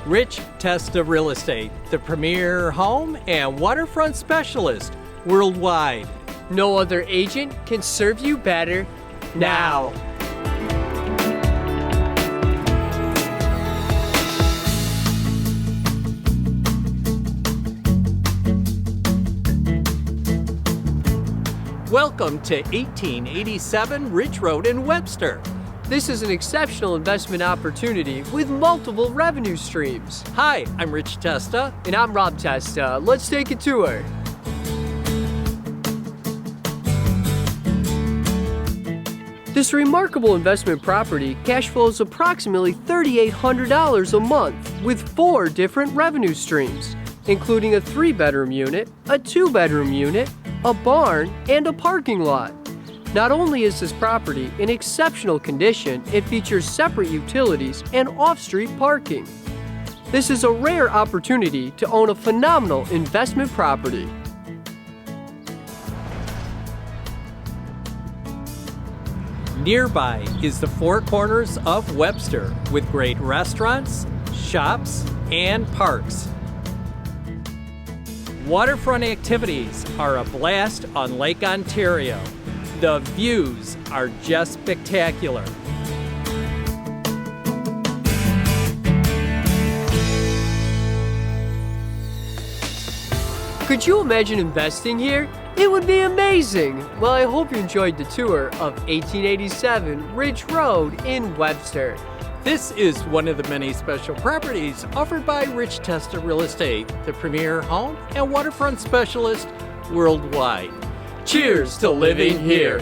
Rich Testa Real Estate, the premier home and waterfront specialist worldwide. No other agent can serve you better now. Welcome to 1887 Ridge Road in Webster. This is an exceptional investment opportunity with multiple revenue streams. Hi, I'm Rich Testa. And I'm Rob Testa. Let's take a tour. This remarkable investment property cash flows approximately $3,800 a month with 4 different revenue streams, including a 3-bedroom unit, a 2-bedroom unit, a barn, and a parking lot. Not only is this property in exceptional condition, it features separate utilities and off-street parking. This is a rare opportunity to own a phenomenal investment property. Nearby is the Four Corners of Webster with great restaurants, shops, and parks. Waterfront activities are a blast on Lake Ontario. The views are just spectacular. Could you imagine investing here? It would be amazing! Well, I hope you enjoyed the tour of 1887 Ridge Road in Webster. This is one of the many special properties offered by Rich Testa Real Estate, the premier home and waterfront specialist worldwide. Cheers to living here!